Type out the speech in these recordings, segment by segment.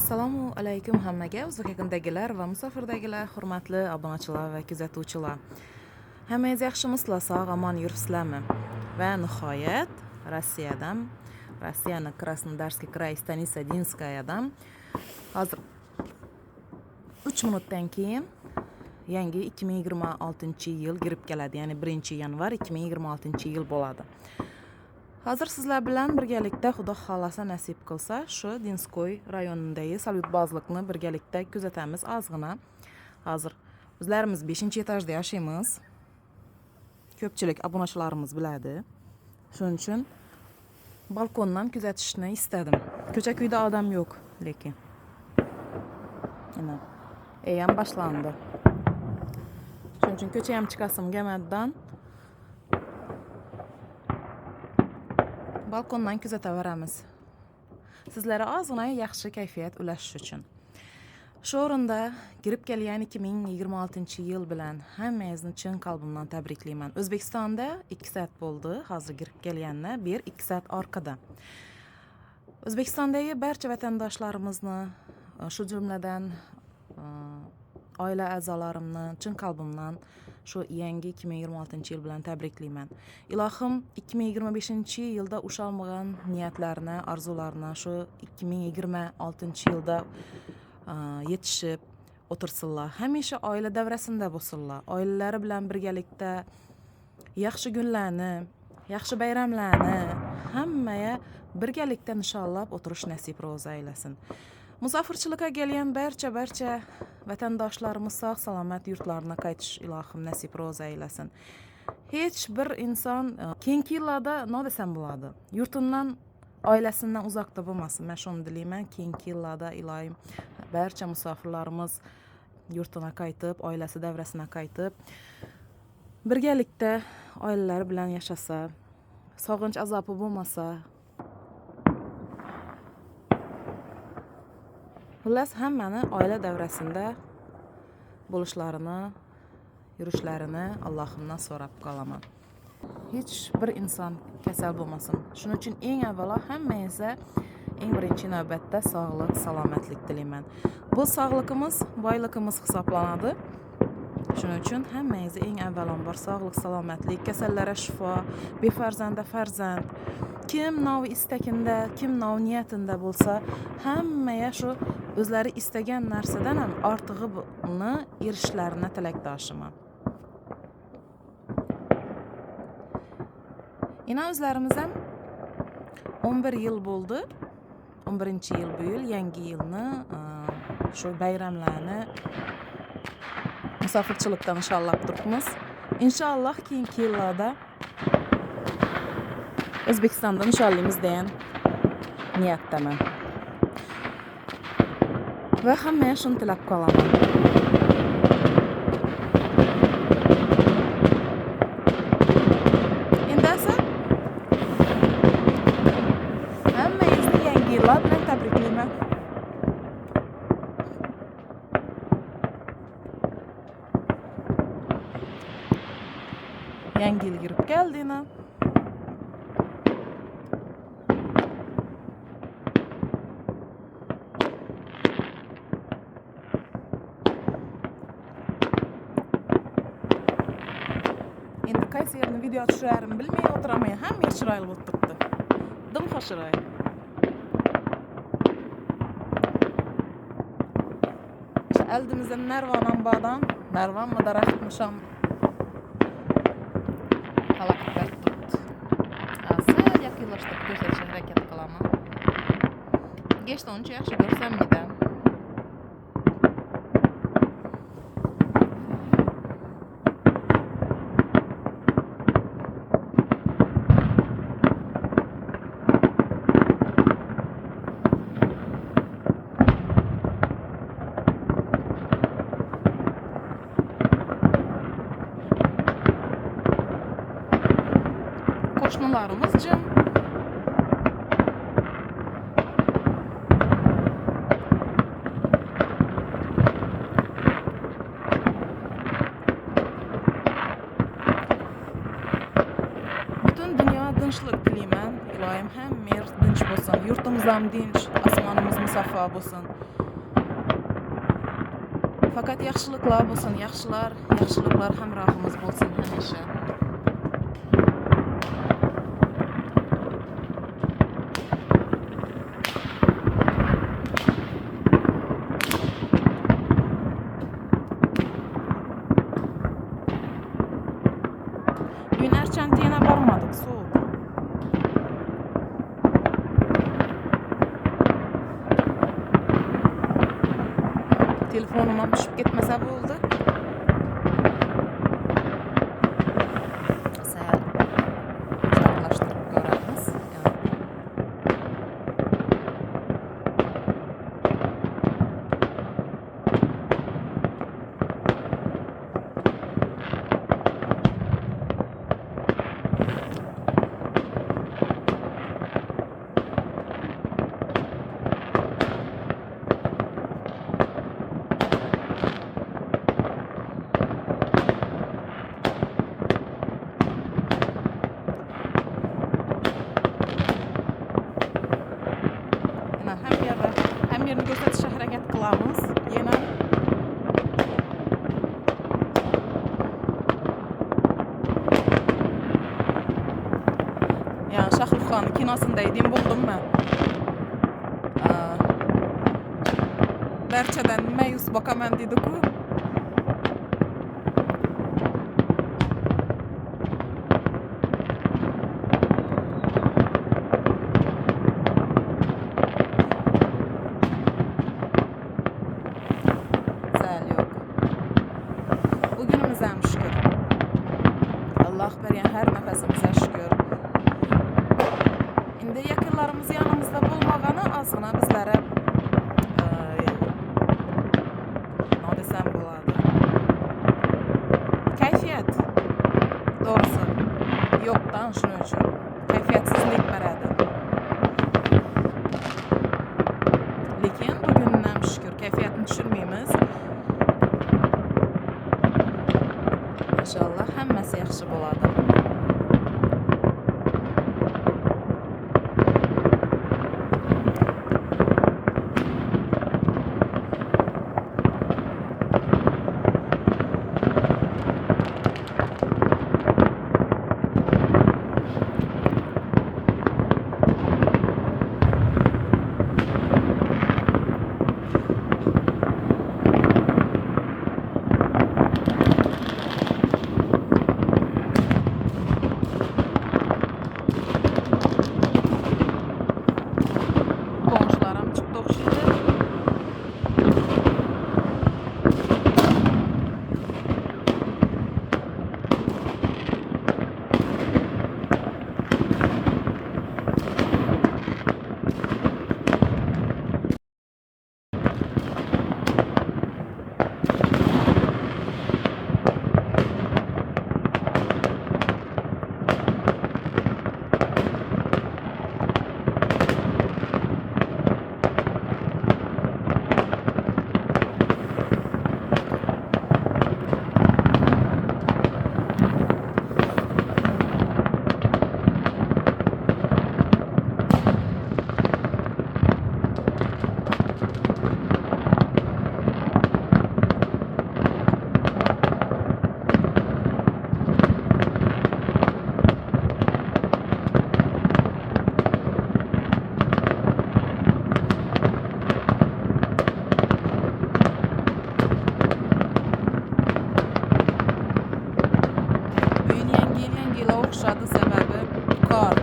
Assalomu alaykum hammaga, O'zbek yakundagilar va musofirdagilar, hurmatli obunachilar va kuzatuvchilar. Hammangiz yaxshimisizlar, sog' omon yuribsizlarmi? Va nihoyat Rossiyaning Krasnodarskiy kray stanitsa Dinskayadan hozir 3 minutdan keyin yangi 2026-yil kirib keladi, ya'ni 1-yanvar 2026-yil bo'ladi. Hozir sizlar bilan birgalikda Xudo xolasa nasib qilsa, shu Dinskoy rayonidagi salyutbozlikni birgalikda kuzatamiz ozgina. Hozir o'zlarimiz 5-etajda yashaymiz. Ko'pchilik obunachilarimiz biladi. Shuning uchun balkondan kuzatishni istadim. Ko'cha-kuyda odam yo'q, lekin. Ana, ham boshlandi. Shuning uchun ko'cha ham chiqasim kelmadidan balkondan kuzataveramiz. Sizlarga ozgina yaxshi kayfiyat ulashish uchun. Shu o'rinda kirib kelgan 2026-yil bilan hammangizni chin qalbimdan tabriklayman. O'zbekistonda 2 soat bo'ldi, hozir kirib kelganni 1-2 soat orqada. O'zbekistondagi barcha vatandoshlarimizni, shu jumladan oila a'zolarimni chin qalbimdan shu yangi 2026-yil bilan tabriklayman. Ilohim 2025-yilda ushalmagan niyatlarni, orzularni shu 2026-yilda yetishib o'tirsinlar. Hamisha oila davrasida bo'lsinlar. Oilalari bilan birgalikda yaxshi kunlarni, yaxshi bayramlarni hammaga birgalikda nishonlab o'tirish nasib ro'za aylasin. Musofirchilikka kelgan barcha vatandoshlarimiz sog' salomat yurtlarına qaytish ilohim nasib ro'za aylasin. Hech bir inson keyingi yillarda nima desam bo'ladi, yurtidan, oilasidan uzoqda bo'lmasin. Men shuni dilayman, keyingi yillarda ilohim barcha musofirlarimiz yurtuna qaytib, oilasi davrasına qaytib, birgalikda oilalari bilan yashasa, sog'inch azobi bo'lmasa, xullas hammani oila davrasida bo'lishlarini, yurishlarini Allohimdan so'rab qolaman. Hech bir inson kasal bo'lmasin. Shuning uchun eng avvalo hammangizga eng birinchi navbatda sog'lik, salomatlik tilayman. Bu sog'ligimiz boyligimiz hisoblanadi. Shuning uchun hammangizga eng avvalambor sog'lik, salomatlik, kasallarga shifo, befarzanda farzand, kim novi istakinda, kim novi niyatinda bo'lsa, hammaga shu o'zlari istagan narsadan ham ortig'ini erishishlarini tilakdoshiman. Ina o'zlarimiz ham 11 yil bo'ldi. 11-yil bu yil, yangi yilni, shu bayramlarni musofirchilikdan nishonlab turibmiz. Inshaalloh keyingi yillarda O'zbekistonda nishonlaymiz degan niyatdaman. Va hammaga shuni tilab qolaman. Endi esa hammangizni yangi yillar bilan tabriklayman. Yangi yil kirib keldina. Endi qaysi yerni video tushirishlarimni bilmay o'tiraman. Hamma chiroyli bo'lib turibdi. Dim xo'shiroy. Aldimizda narvonam bordan, narvon daraxtni sham halaqat turibdi. Asal yaqinlashtirib ko'rsatishga harakat qilaman. Geshda uncha yaxshi ko'rsammaydi. Qo'shnilarimiz jim. Butun dunyo tinchlik tilayman. Ilohim hamma yer tinch bo'lsin. Yurtimiz ham tinch, canımız müsafa bolsun. Fakat yaxşılıklar bolsun, yaxşılıklar hamrohimiz bolsun hamisha. Bugün Erçantiyene barmadık, soğuk. Telefonuma düşüp gitmese boldu. Sağ uzaklaştırıp göremiz. Hem yerini gösterişe hareket kılamız. Yine yani Şahrukh kinosundaydım buldum ben. Berçeden meyus bakaman dedi ku. Bugünümüze şükür. Allah beryan her nefesimize şükür. İndi yakınlarımız yanımızda bulmağana azgına bizlere ne desem buladı. Keyfiyet doğrusu yoktan şunun için. Keyfiyetsizlik beredi. Lekin bugünden şükür keyfiyetini düşürmeyimiz. İnşallah hammasi yaxshi bo'ladi. Komşularım çıktı okşaydı. Yengil okşadı sebebi kar.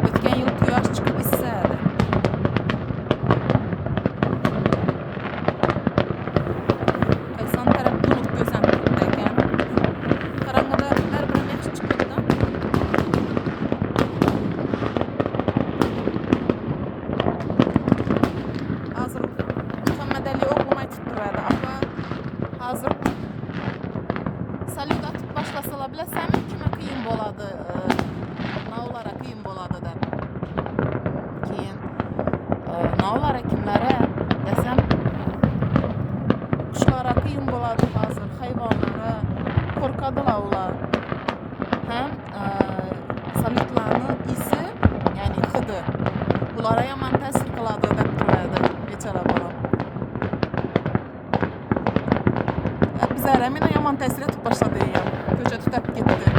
Ötken yıl kuyaş çıkıp issädi. Kaysan taraf bulut gözen tutdayken. Karangıda her bir yaxşı çıkıptı. Hazır Muhammedali okumay tutturadi. Ama hazır salyut atıp başlasalar bile sen kime kıyım boladı, nağulara kıyım boladı da. Keyin nağulara kimlere desem kuşlara kıyım boladı hazır, hayvanlara korkadılar ular. Hem salyutlarının isi yani hıdı. Bulara yaman tesir Bayramına yaman təsir etib başladı ya. Köçə tutub getdi.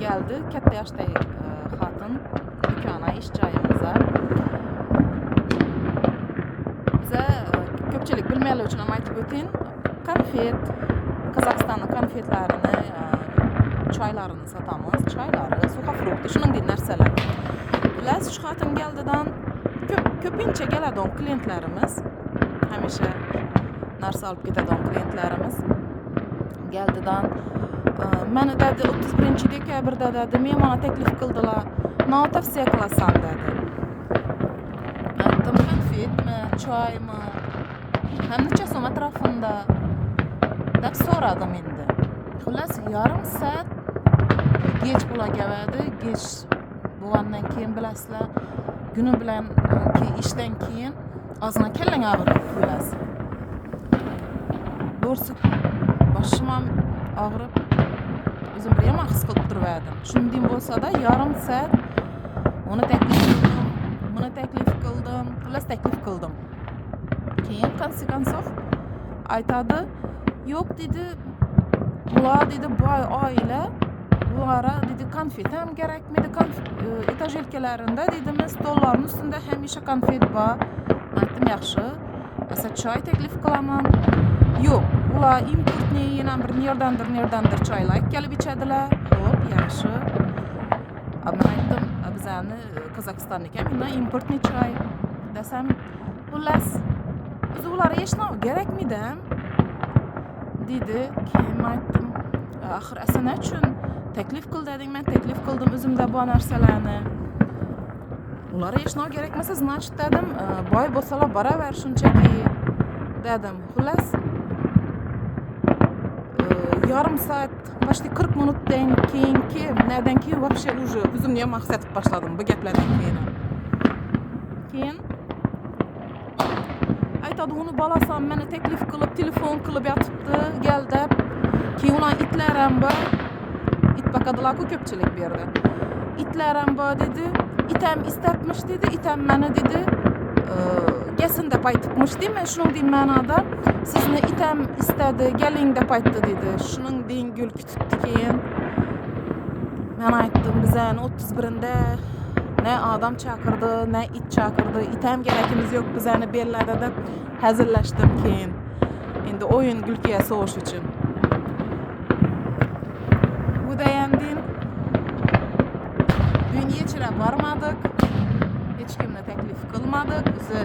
Geldi. Katta yaşta hatun dükkana, iş joyimizga. Bize köpçülük bilmeyenler için ama aytib öteyim. Konfet, Qozog'istonning konfetlarini, choylarini satamiz. Choylari, sukafrukti, shuningdek narsalar. Bilasiz, shu hatun geldidan ko'pincha keladigan klientlarimiz, hamisha narsa olib ketadigan klientlarimiz geldidan meni dedi 31 dekabrda dedi men mana taklif qildilar. Nima tavsiya qilasan dedi. Aytdim, konfetmi, choymi, ham necha so'm atrofida deb so'radim endi. Xullas, yarim soat kech bo'laverdi. Kech bo'lgandan keyin bilasizlar, kuni bilan ishdan keyin ozgina kallang og'rib qo'yasiz. Doğrusu boshim ham og'rib özüm bir yaman his qilib turardim. Shunday bo'lsa-da, yarim soat uni taklif qildim, buni taklif qildim, xullas taklif qildim. Keyin konsekvensov aytadi, "Yo'q" dedi, "bular" dedi, "bu oila bulara" dedi, "konfet ham kerakmidi? Etajelkalarında" dedi, "stollarning ustida hamisha konfet bor." Aytdim, "Yaxshi. Esa choy taklif qilaman." "Yo'q, ular importni yana bir nerdandir choylar kelib ichadilar." Xo'p, yaxshi. Men aytdim, "Bizani Qozog'istonniki ham importni choy." Desam, "Xullas, biz ularga hech nima kerakmidi?" dedi. Keyin aytdim, "Axir asana uchun taklif qil deding, men taklif qildim o'zimda bor narsalarni. Ularga hech nima kerakmasa, значит dedim, boy bo'lsalar boraver shunchaki." dedim. Xullas, yarım saat, почти 40 minutdan keyinki, nereden keyin вообще уже o'zimni ham maqsad etib başladim bu gaplardan keyin. Keyin aytadi, "Uni bolasi ham meni taklif qilib, telefon qilib yotibdi, gel" deb. Keyin ular itlar ham bor. It boqadilar-ku ko'pchilik bu yerda. Itlar ham bor dedi. Itam istabmish dedi, itam meni dedi, gelsin deb aytibmish deymi, shuningdek ma'noda sizni itam istadi, keling deb aytdi dedi. Shuningdek gul kutibdi. Keyin men aytdim, bizani 31-da ne adam chaqirdi, ne it chaqirdi, itam kerakimiz yo'q, bizani belladi deb hazillashdim. Keyin endi o'yin gulkiga so'yish uchun. Bu dayandin bugun yechirab bormadik, hech kimni taklif qilmadik, o'zi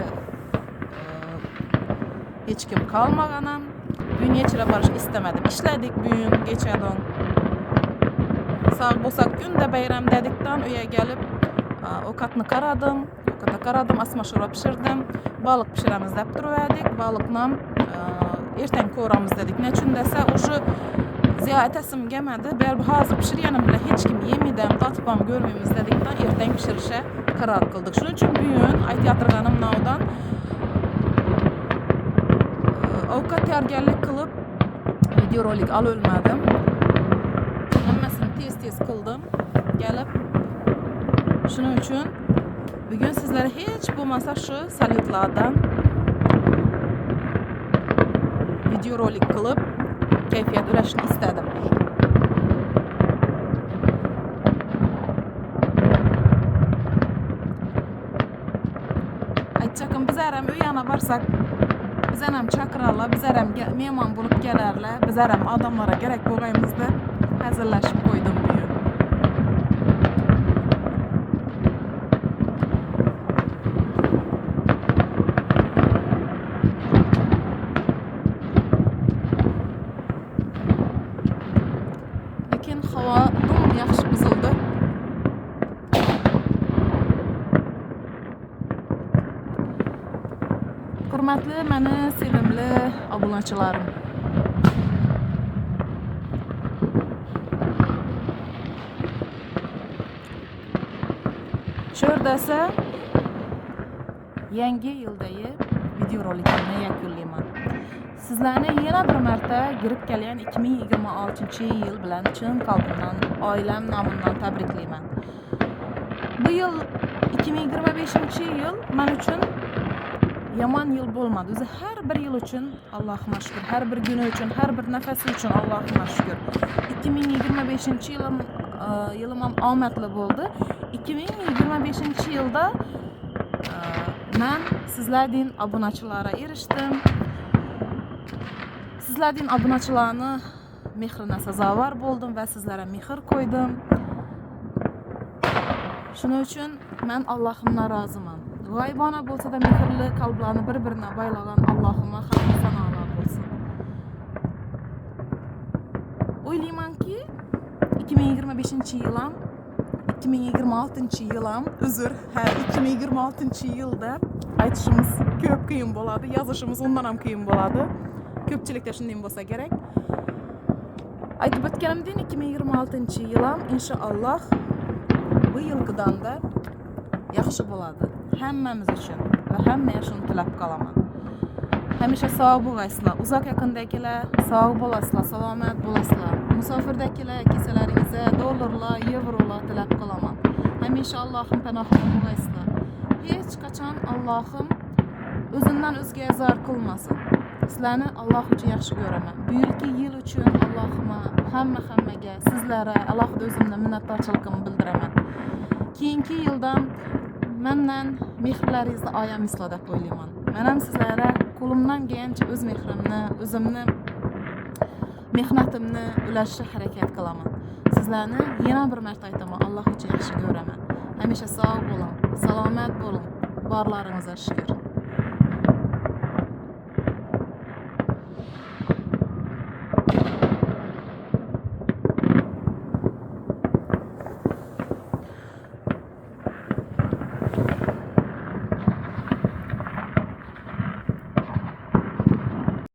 hech kim qolmagan ham. Bugun yechirab borish istamadim. Ishladik bugun kechadan. Sağ bo'lsak kunda bayram dedikdan uyga kelib ovqatni qaradim, asma sho'rva pishirdim. Baliq pishiramiz deb turardik. Baliqni ertaga ko'ramiz dedik. Nechun desa, o'sha ziyoatasim kelmadi. Baribir hozir pishirganim bilan hech kim yemaydi, tatib ham ko'rmaymiz dedikdan ertaga pishirishga qaror qildik. Shuning uchun bugun aytayotganim navdan ovqat tayyorgarlik qilib videorolik ololmadim. Hammasini tez qildim. Kelib Shuning uchun bugun sizlarga hech bo'lmasa shu salyutlardan video rolik qilib kayfiyat ulashni istadim. Aytchakim bizlar ham u yana borsak, bizlar ham chaqirarlar, bizlar ham mehmon bo'lib kelarlar, bizlar ham odamlarga kerak bo'lgaymiz deb hazillashib qo'ydim bugun. Lekin havo dum yaxshi buzildi. Hurmatli meni sevimli obunachilarim. Shu yerdasi yangi yildagi video rolikimni yakunlayman. Sizlarni yana bir marta girib kelgan 2026-yil bilan chin qalbimdan, oilam nomidan tabriklayman. Bu yil 2025-yil men uchun yomon yil bo'lmadi. O'zi har bir yil uchun Allohga shukr, har bir kuni uchun, har bir nafasi uchun Allohga shukr. 2025-yilim ham omadli bo'ldi. 2025-yilda men sizlarning obunachilarga erishdim. Sizlarning obunachilarni mehriga sazovor bo'ldim va sizlarga mehr qo'ydim. Shuning uchun men Allohimdan roziman. G'oybona bo'lsa-da mehrli qalblarni bir-biriga bog'lagan Allohimga hamd sanolar bo'lsin. O'ylaymanki 2025-yil ham 2026-yil ham uzr, 2026-yilda aytishimiz ko'p qiyin bo'ladi, yozishimiz undan ham qiyin bo'ladi. Ko'pchilikda shunday bo'lsa kerak. Aytib o'tganimdek 2026-yil ham inshaalloh bu yilgidanda yaxshi bo'ladi. Hammamiz uchun va hammaga shuni tilab qolaman. Hamisha sog' bo'lasizlar, uzoq yaqindagilar sog' bo'lasizlar, salomat bo'lasizlar. Musofirdagilar kesalaringizga dollarlar, yevrolar tilab qolaman. Hamisha Allohim panohida bo'lasizlar. Hech qachon Allohim o'zimdan o'zga zor qilmasin. Sizlarni Alloh uchun yaxshi ko'raman. Bu yilgi yil uchun Allohimga hammaga sizlarga alohida o'zimdan minnatdorchiligimni bildiraman. Keyingi yildan mendan mehrlaringizni oyamisizlar deb o'ylayman. Men ham sizlarga qo'limdan kelgancha o'z mehrimni, o'zimni mehnatimni ulashishga harakat qilaman. Sizlarni yana bir marta aytaman, Alloh uchun yaxshi ko'raman. Hamisha sog' bo'ling, salomat bo'ling. Borlaringizga shukr.